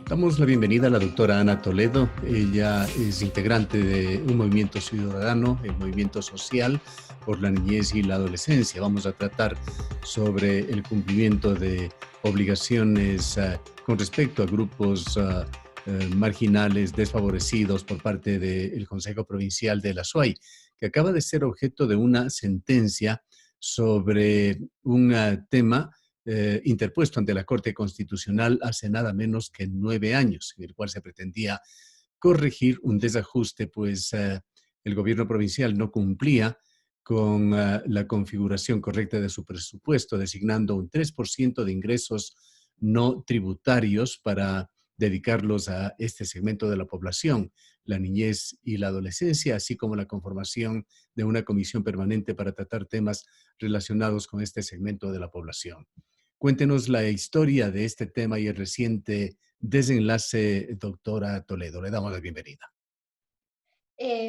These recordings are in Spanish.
Damos la bienvenida a la doctora Ana Toledo. Ella es integrante de un movimiento ciudadano, el Movimiento Social por la Niñez y la Adolescencia. Vamos a tratar sobre el cumplimiento de obligaciones con respecto a grupos marginales, desfavorecidos por parte del Consejo Provincial de la SUAY, que acaba de ser objeto de una sentencia sobre un tema interpuesto ante la Corte Constitucional hace nada menos que 9 años, en el cual se pretendía corregir un desajuste, pues el gobierno provincial no cumplía con la configuración correcta de su presupuesto, designando un 3% de ingresos no tributarios para dedicarlos a este segmento de la población, la niñez y la adolescencia, así como la conformación de una comisión permanente para tratar temas relacionados con este segmento de la población. Cuéntenos la historia de este tema y el reciente desenlace, doctora Toledo. Le damos la bienvenida.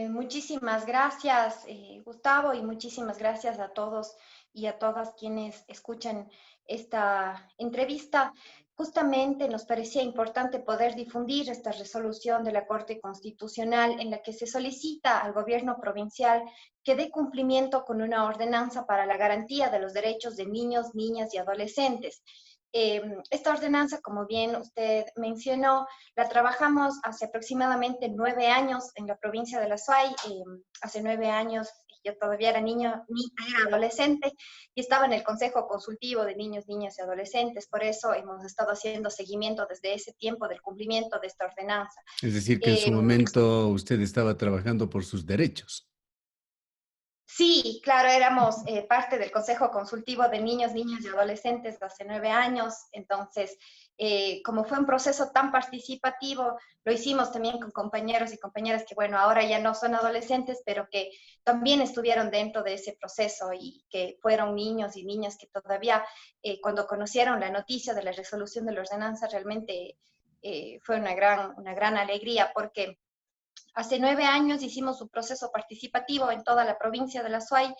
Muchísimas gracias, Gustavo, y muchísimas gracias a todos y a todas quienes escuchan esta entrevista. Justamente nos parecía importante poder difundir esta resolución de la Corte Constitucional en la que se solicita al gobierno provincial que dé cumplimiento con una ordenanza para la garantía de los derechos de niños, niñas y adolescentes. Esta ordenanza, como bien usted mencionó, la trabajamos hace aproximadamente 9 años en la provincia de La Suay. Hace 9 años yo todavía era era adolescente y estaba en el Consejo Consultivo de Niños, Niñas y Adolescentes. Por eso hemos estado haciendo seguimiento desde ese tiempo del cumplimiento de esta ordenanza. Es decir, que en su Eh, momento usted estaba trabajando por sus derechos. Sí, claro, éramos parte del Consejo Consultivo de Niños, Niñas y Adolescentes de hace 9 años. Entonces, como fue un proceso tan participativo, lo hicimos también con compañeros y compañeras que, bueno, ahora ya no son adolescentes, pero que también estuvieron dentro de ese proceso y que fueron niños y niñas que todavía, cuando conocieron la noticia de la resolución de la ordenanza, realmente fue una gran alegría porque hace 9 años hicimos un proceso participativo en toda la provincia de La Suay,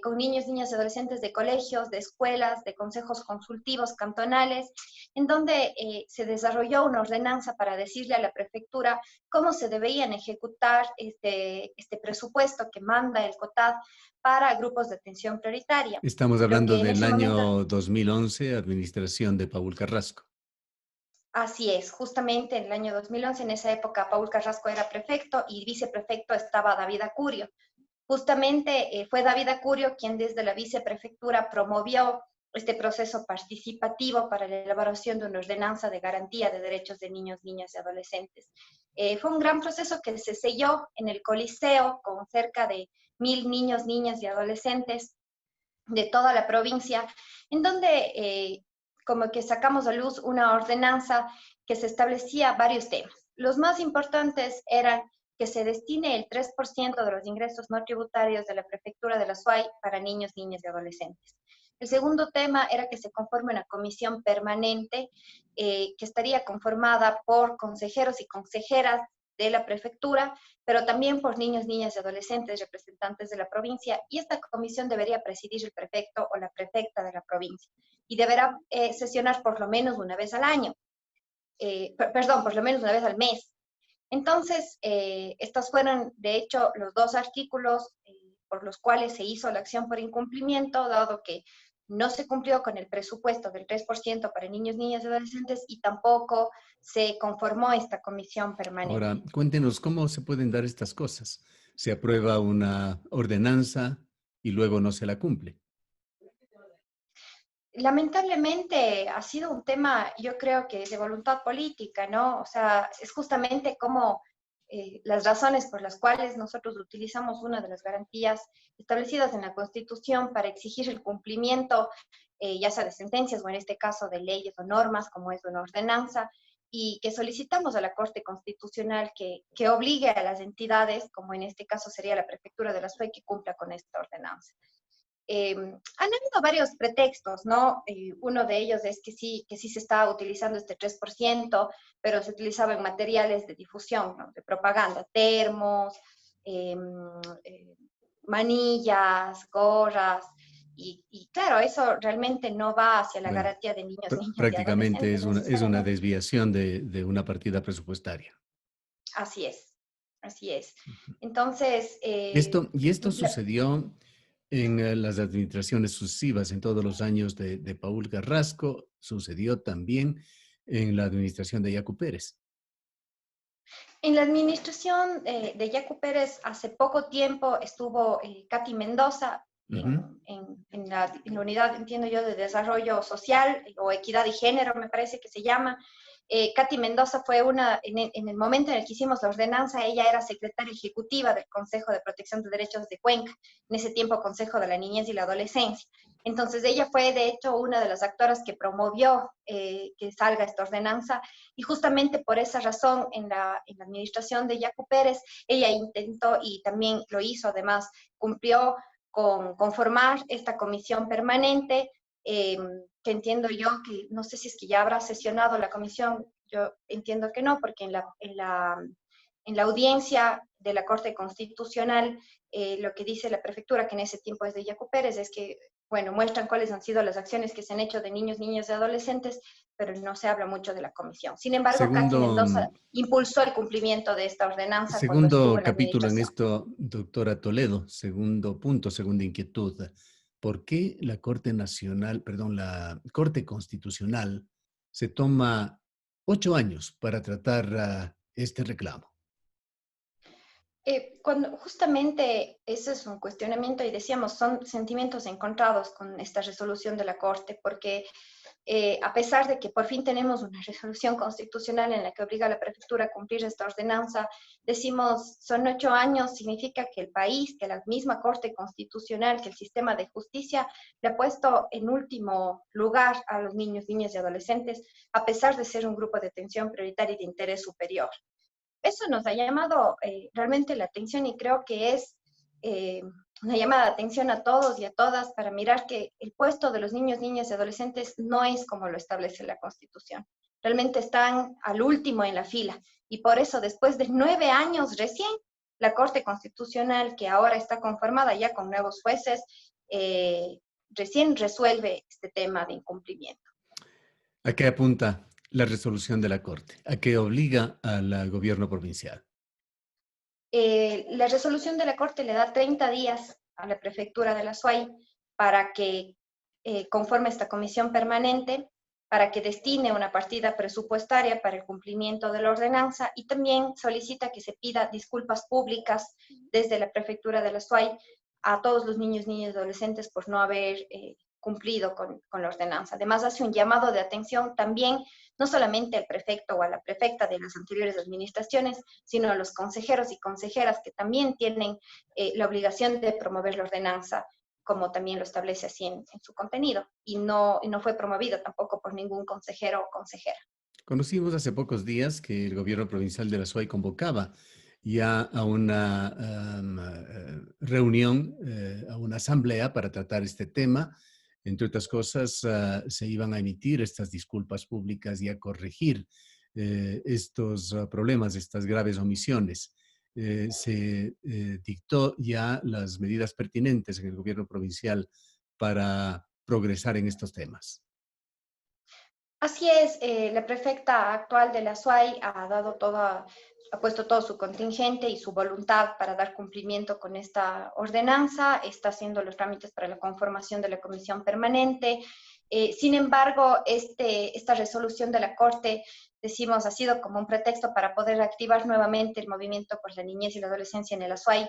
con niños, niñas y adolescentes de colegios, de escuelas, de consejos consultivos cantonales, en donde se desarrolló una ordenanza para decirle a la prefectura cómo se debían ejecutar este presupuesto que manda el COTAD para grupos de atención prioritaria. Estamos Lo hablando que en del ese momento año 2011, administración de Paul Carrasco. Así es, justamente en el año 2011, en esa época, Paul Carrasco era prefecto y viceprefecto estaba David Acurio. Justamente fue David Acurio quien desde la viceprefectura promovió este proceso participativo para la elaboración de una ordenanza de garantía de derechos de niños, niñas y adolescentes. Fue un gran proceso que se selló en el Coliseo con cerca de 1.000 niños, niñas y adolescentes de toda la provincia, en donde como que sacamos a luz una ordenanza que se establecía varios temas. Los más importantes eran que se destine el 3% de los ingresos no tributarios de la prefectura de la SUAY para niños, niñas y adolescentes. El segundo tema era que se conforme una comisión permanente que estaría conformada por consejeros y consejeras de la prefectura, pero también por niños, niñas y adolescentes representantes de la provincia, y esta comisión debería presidir el prefecto o la prefecta de la provincia y deberá sesionar por lo menos una vez al año, perdón, por lo menos una vez al mes. Entonces, estos fueron, de hecho, los dos artículos por los cuales se hizo la acción por incumplimiento, dado que no se cumplió con el presupuesto del 3% para niños, niñas y adolescentes y tampoco se conformó esta comisión permanente. Ahora, cuéntenos cómo se pueden dar estas cosas. Se aprueba una ordenanza y luego no se la cumple. Lamentablemente ha sido un tema, yo creo que de voluntad política, ¿no? O sea, es justamente como las razones por las cuales nosotros utilizamos una de las garantías establecidas en la Constitución para exigir el cumplimiento, ya sea de sentencias o en este caso de leyes o normas, como es una ordenanza, y que solicitamos a la Corte Constitucional que obligue a las entidades, como en este caso sería la Prefectura de la SUE, que cumpla con esta ordenanza. Han habido varios pretextos, ¿no? Uno de ellos es que sí se está utilizando este 3%, pero se utilizaba en materiales de difusión, ¿no? De propaganda, termos, eh, manillas, gorras. Y claro, eso realmente no va hacia la Bueno, garantía de niños, niñas y prácticamente adolescentes es una necesariamente. desviación de una partida presupuestaria. Así es, así es. Ujú. Entonces, Esto la- sucedió en las administraciones sucesivas, en todos los años de Paul Carrasco, sucedió también en la administración de Yacu Pérez. en la administración de Yacu Pérez hace poco tiempo estuvo Katy Mendoza Ujú. en la unidad, entiendo yo, de desarrollo social o equidad y género, me parece que se llama. Katy Mendoza fue en el momento en el que hicimos la ordenanza, ella era secretaria ejecutiva del Consejo de Protección de Derechos de Cuenca, en ese tiempo Consejo de la Niñez y la Adolescencia. Entonces ella fue, de hecho, una de las actoras que promovió que salga esta ordenanza y justamente por esa razón en la administración de Yacu Pérez, ella intentó y también lo hizo, además cumplió con conformar esta comisión permanente, que entiendo yo que no sé si es que ya habrá sesionado la comisión, yo entiendo que no, porque en la audiencia de la Corte Constitucional, lo que dice la prefectura, que en ese tiempo es de Yacu Pérez, es que, bueno, muestran cuáles han sido las acciones que se han hecho de niños, niñas y adolescentes, pero no se habla mucho de la comisión. Sin embargo, Katy Segundo, Mendoza impulsó el cumplimiento de esta ordenanza cuando estuvo segundo en la capítulo en administración. esto, doctora Toledo, segundo punto, segunda inquietud. ¿Por qué la Corte Nacional, perdón, la Corte Constitucional se toma 8 años para tratar este reclamo? Cuando justamente ese es un cuestionamiento y decíamos, son sentimientos encontrados con esta resolución de la Corte, porque a pesar de que por fin tenemos una resolución constitucional en la que obliga a la prefectura a cumplir esta ordenanza, decimos, son 8 años, significa que el país, que la misma Corte Constitucional, que el sistema de justicia le ha puesto en último lugar a los niños, niñas y adolescentes, a pesar de ser un grupo de atención prioritaria y de interés superior. Eso nos ha llamado realmente la atención y creo que es eh, una llamada de atención a todos y a todas para mirar que el puesto de los niños, niñas y adolescentes no es como lo establece la Constitución. Realmente están al último en la fila y por eso después de 9 años recién, la Corte Constitucional, que ahora está conformada ya con nuevos jueces, recién resuelve este tema de incumplimiento. ¿A qué apunta la resolución de la Corte? ¿A qué obliga al gobierno provincial? La resolución de la Corte le da 30 días a la prefectura de la SUAY para que conforme esta comisión permanente, para que destine una partida presupuestaria para el cumplimiento de la ordenanza y también solicita que se pida disculpas públicas desde la prefectura de la SUAY a todos los niños, niñas y adolescentes por no haber cumplido con la ordenanza. Además, hace un llamado de atención también, no solamente al prefecto o a la prefecta de las anteriores administraciones, sino a los consejeros y consejeras que también tienen la obligación de promover la ordenanza, como también lo establece así en su contenido, y no fue promovido tampoco por ningún consejero o consejera. Conocimos hace pocos días que el gobierno provincial de la SUAY convocaba ya a una reunión, a una asamblea para tratar este tema. Entre otras cosas, se iban a emitir estas disculpas públicas y a corregir estos problemas, estas graves omisiones. Se dictó ya las medidas pertinentes en el gobierno provincial para progresar en estos temas. Así es, la prefecta actual de la SUAY ha puesto todo su contingente y su voluntad para dar cumplimiento con esta ordenanza, está haciendo los trámites para la conformación de la comisión permanente. Sin embargo, esta resolución de la Corte, decimos, ha sido como un pretexto para poder activar nuevamente el movimiento por la niñez y la adolescencia en el Azuay.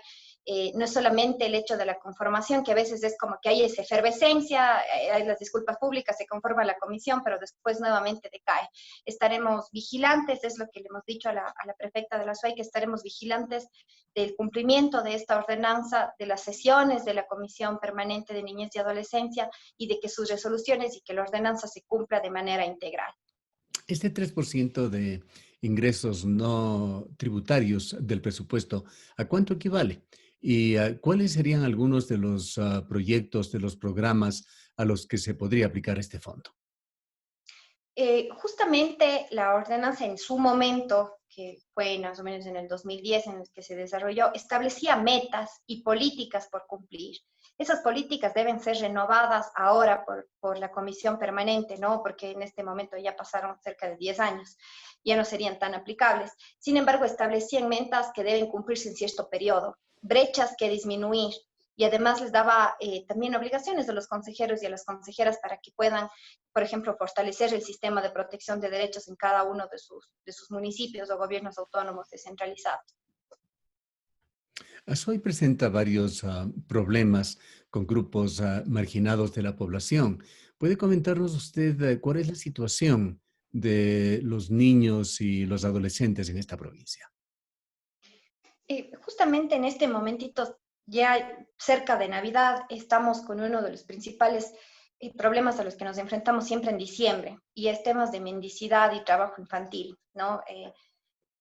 No es solamente el hecho de la conformación, que a veces es como que hay esa efervescencia, hay las disculpas públicas, se conforma la comisión, pero después nuevamente decae. Estaremos vigilantes, es lo que le hemos dicho a la prefecta de la SUAY, que estaremos vigilantes del cumplimiento de esta ordenanza, de las sesiones de la Comisión Permanente de Niñez y Adolescencia y de que sus resoluciones y que la ordenanza se cumpla de manera integral. Este 3% de ingresos no tributarios del presupuesto, ¿a cuánto equivale? ¿Y cuáles serían algunos de los proyectos, de los programas a los que se podría aplicar este fondo? Justamente la ordenanza en su momento, que fue más o menos en el 2010 en el que se desarrolló, establecía metas y políticas por cumplir. Esas políticas deben ser renovadas ahora por la comisión permanente, ¿no? Porque en este momento ya pasaron cerca de 10 años, ya no serían tan aplicables. Sin embargo, establecían metas que deben cumplirse en cierto periodo, brechas que disminuir, y además les daba también obligaciones a los consejeros y a las consejeras para que puedan, por ejemplo, fortalecer el sistema de protección de derechos en cada uno de sus municipios o gobiernos autónomos descentralizados. Azuay presenta varios problemas con grupos marginados de la población. ¿Puede comentarnos usted cuál es la situación de los niños y los adolescentes en esta provincia? Justamente en este momentito, ya cerca de Navidad, estamos con uno de los principales problemas a los que nos enfrentamos siempre en diciembre, y es temas de mendicidad y trabajo infantil, ¿no?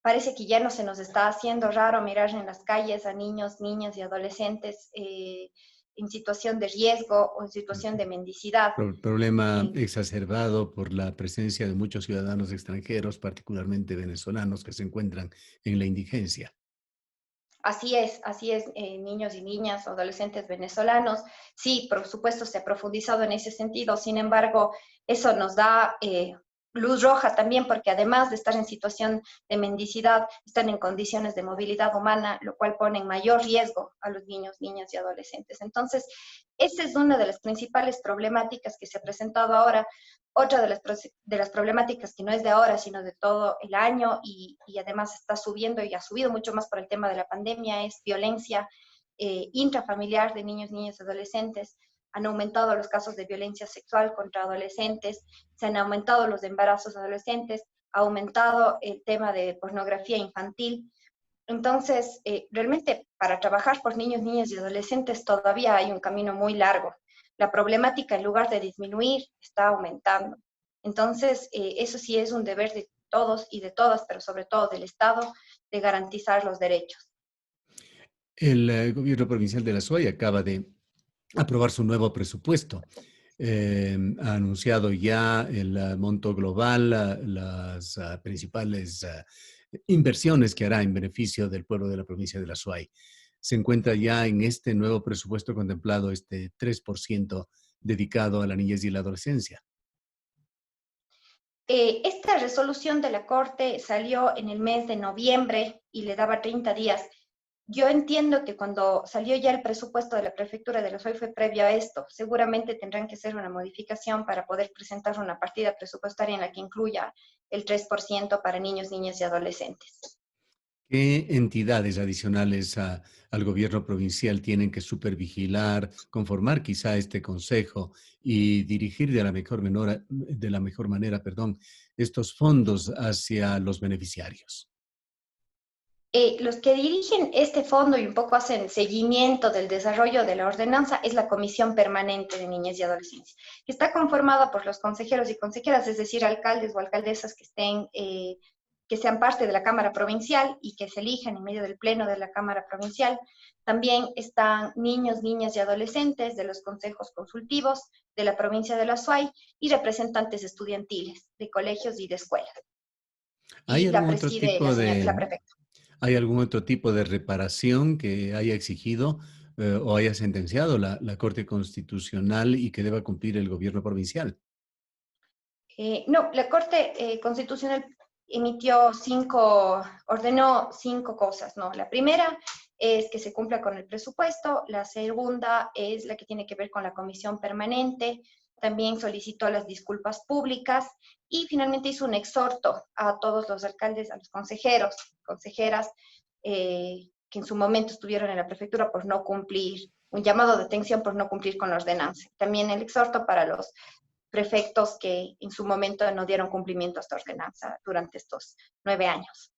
Parece que ya no se nos está haciendo raro mirar en las calles a niños, niñas y adolescentes en situación de riesgo o en situación de mendicidad. Problema Eh, exacerbado por la presencia de muchos ciudadanos extranjeros, particularmente venezolanos, que se encuentran en la indigencia. Así es, niños y niñas, adolescentes venezolanos. Sí, por supuesto, se ha profundizado en ese sentido. Sin embargo, eso nos da luz roja también, porque además de estar en situación de mendicidad, están en condiciones de movilidad humana, lo cual pone en mayor riesgo a los niños, niñas y adolescentes. Entonces, esa es una de las principales problemáticas que se ha presentado ahora. Otra de las problemáticas que no es de ahora, sino de todo el año, y además está subiendo y ha subido mucho más por el tema de la pandemia, es violencia intrafamiliar de niños, niñas y adolescentes. Han aumentado los casos de violencia sexual contra adolescentes, se han aumentado los embarazos adolescentes, ha aumentado el tema de pornografía infantil. Entonces, realmente para trabajar por niños, niñas y adolescentes todavía hay un camino muy largo. La problemática, en lugar de disminuir, está aumentando. Entonces, eso sí es un deber de todos y de todas, pero sobre todo del Estado, de garantizar los derechos. El gobierno provincial de La Suaya acaba de aprobar su nuevo presupuesto. Ha anunciado ya el monto global, las principales inversiones que hará en beneficio del pueblo de la provincia de La Suay. Se encuentra ya en este nuevo presupuesto contemplado este 3% dedicado a la niñez y la adolescencia. Esta resolución de la Corte salió en el mes de noviembre y le daba 30 días. Yo entiendo que cuando salió ya el presupuesto de la prefectura de La Suay fue previo a esto. Seguramente tendrán que hacer una modificación para poder presentar una partida presupuestaria en la que incluya el 3% para niños, niñas y adolescentes. ¿Qué entidades adicionales al gobierno provincial tienen que supervigilar, conformar quizá este consejo y dirigir de la mejor manera, perdón, estos fondos hacia los beneficiarios? Los que dirigen este fondo y un poco hacen seguimiento del desarrollo de la ordenanza es la Comisión Permanente de Niñez y Adolescencia, que está conformada por los consejeros y consejeras, es decir, alcaldes o alcaldesas que estén, que sean parte de la Cámara Provincial y que se elijan en medio del pleno de la Cámara Provincial. También están niños, niñas y adolescentes de los consejos consultivos de la provincia de La Suay y representantes estudiantiles de colegios y de escuelas. ¿Hay Y la algún otro preside tipo la de, prefecta. ¿Hay algún otro tipo de reparación que haya exigido o haya sentenciado la Corte Constitucional y que deba cumplir el gobierno provincial? No, la Corte Constitucional ordenó cinco cosas, ¿no? La primera es que se cumpla con el presupuesto, la segunda es la que tiene que ver con la comisión permanente, también solicitó las disculpas públicas y finalmente hizo un exhorto a todos los alcaldes, a los consejeros, consejeras que en su momento estuvieron en la prefectura por no cumplir, un llamado de atención por no cumplir con la ordenanza. También el exhorto para los prefectos que en su momento no dieron cumplimiento a esta ordenanza durante estos 9 años.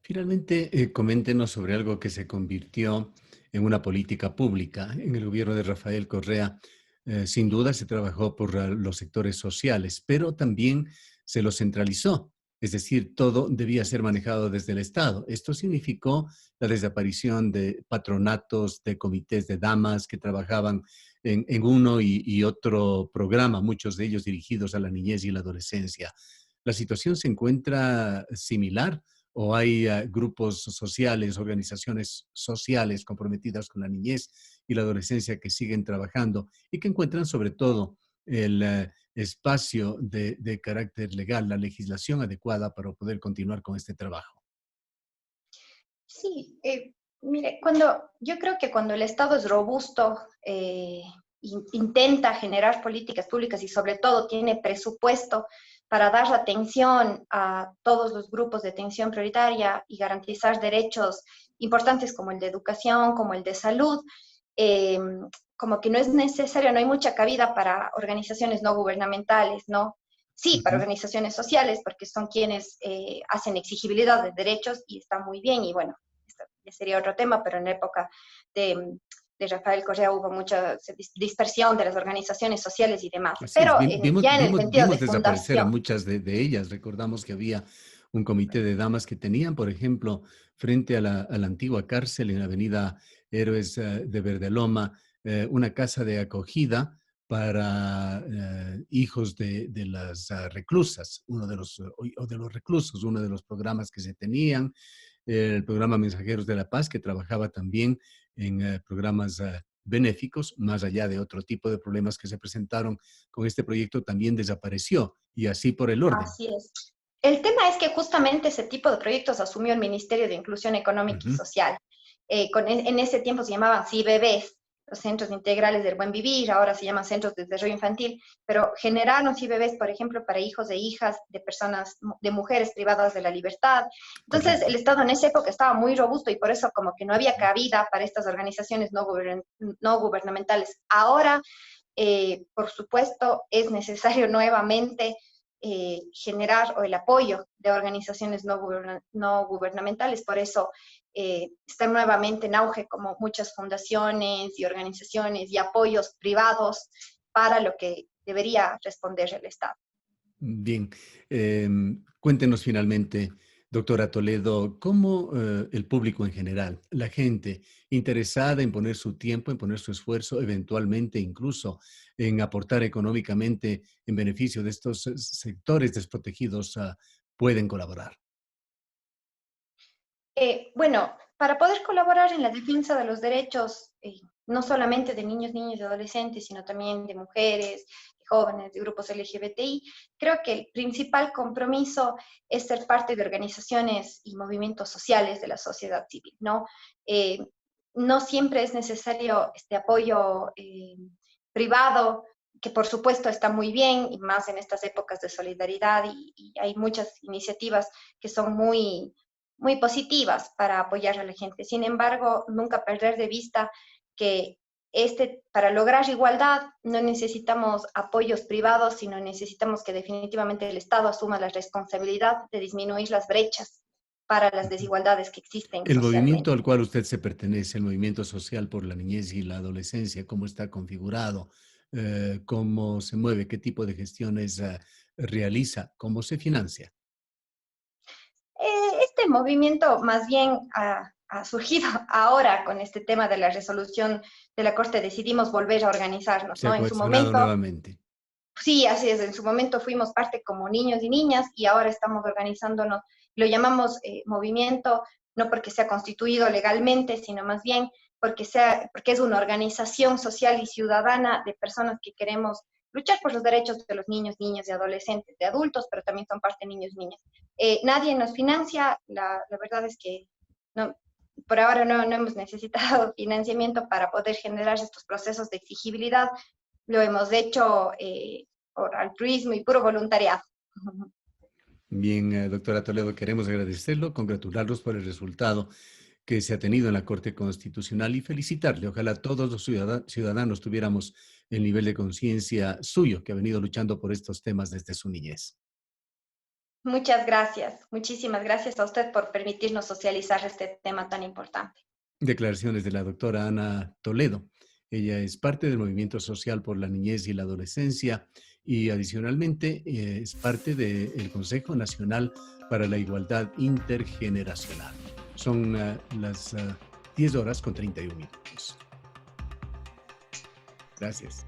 Finalmente, coméntenos sobre algo que se convirtió en una política pública. En el gobierno de Rafael Correa, sin duda se trabajó por los sectores sociales, pero también se lo centralizó. Es decir, todo debía ser manejado desde el Estado. Esto significó la desaparición de patronatos, de comités de damas que trabajaban en uno y otro programa, muchos de ellos dirigidos a la niñez y la adolescencia. ¿La situación se encuentra similar o hay grupos sociales, organizaciones sociales comprometidas con la niñez y la adolescencia que siguen trabajando y que encuentran sobre todo el espacio de carácter legal, la legislación adecuada para poder continuar con este trabajo? Sí, mire, yo creo que cuando el Estado es robusto, intenta generar políticas públicas y sobre todo tiene presupuesto para dar atención a todos los grupos de atención prioritaria y garantizar derechos importantes como el de educación, como el de salud, eh, como que no es necesario, no hay mucha cabida para organizaciones no gubernamentales, ¿no? Sí, para Ujú. organizaciones sociales, porque son quienes hacen exigibilidad de derechos y está muy bien. Y bueno, esto ya sería otro tema, pero en la época de Rafael Correa hubo mucha dispersión de las organizaciones sociales y demás. Así es, Pero ya en el sentido de vimos desaparecer a fundación, muchas de ellas. Recordamos que había un comité de damas que tenían, por ejemplo, frente a la antigua cárcel en la avenida Héroes de Verdeloma, una casa de acogida para hijos de las reclusas, uno de los, o de los reclusos, uno de los programas que se tenían, el programa Mensajeros de la Paz, que trabajaba también en programas benéficos, más allá de otro tipo de problemas que se presentaron con este proyecto, también desapareció, y así por el orden. así es. El tema es que justamente ese tipo de proyectos asumió el Ministerio de Inclusión Económica y Ujú. Social. En ese tiempo se llamaban CIBBs, los Centros Integrales del Buen Vivir, ahora se llaman Centros de Desarrollo Infantil, pero generaron CIBBs, por ejemplo, para hijos e hijas de personas, de mujeres privadas de la libertad. Entonces, Correcto. el Estado en esa época estaba muy robusto y por eso como que no había cabida para estas organizaciones no gubernamentales. Ahora, por supuesto, es necesario nuevamente generar o el apoyo de organizaciones no gubernamentales. Por eso están nuevamente en auge como muchas fundaciones y organizaciones y apoyos privados para lo que debería responder el Estado. Bien, cuéntenos finalmente, doctora Toledo, cómo el público en general, la gente interesada en poner su tiempo, en poner su esfuerzo, eventualmente incluso en aportar económicamente en beneficio de estos sectores desprotegidos, pueden colaborar. Bueno, para poder colaborar en la defensa de los derechos, no solamente de niños, niñas y adolescentes, sino también de mujeres, de jóvenes, de grupos LGBTI, creo que el principal compromiso es ser parte de organizaciones y movimientos sociales de la sociedad civil, ¿no? Eh, no siempre es necesario este apoyo privado, que por supuesto está muy bien, y más en estas épocas de solidaridad, y hay muchas iniciativas que son muy positivas para apoyar a la gente. Sin embargo, nunca perder de vista que para lograr igualdad no necesitamos apoyos privados, sino necesitamos que definitivamente el Estado asuma la responsabilidad de disminuir las brechas para las Ujú. desigualdades que existen El movimiento socialmente. al cual usted se pertenece, el Movimiento Social por la Niñez y la Adolescencia, ¿cómo está configurado? ¿Cómo se mueve? ¿Qué tipo de gestiones realiza? ¿Cómo se financia? Este movimiento más bien ha surgido ahora con este tema de la resolución de la Corte. Decidimos volver a organizarnos, Se ha ¿no? En su cohesionado momento, nuevamente. sí, así es, en su momento fuimos parte como niños y niñas y ahora estamos organizándonos, lo llamamos movimiento, no porque sea constituido legalmente, sino más bien porque es una organización social y ciudadana de personas que queremos luchar por los derechos de los niños, niñas y adolescentes, de adultos, pero también son parte niños y niñas. Nadie nos financia, la verdad es que no, por ahora no hemos necesitado financiamiento para poder generar estos procesos de exigibilidad. Lo hemos hecho por altruismo y puro voluntariado. Bien, doctora Toledo, queremos agradecerlo, congratularlos por el resultado que se ha tenido en la Corte Constitucional y felicitarle. Ojalá todos los ciudadanos tuviéramos el nivel de conciencia suyo, que ha venido luchando por estos temas desde su niñez. Muchas gracias, muchísimas gracias a usted por permitirnos socializar este tema tan importante. Declaraciones de la doctora Ana Toledo. Ella es parte del Movimiento Social por la Niñez y la Adolescencia y adicionalmente es parte del Consejo Nacional para la Igualdad Intergeneracional. Son las 10 horas con 31 minutos. Gracias.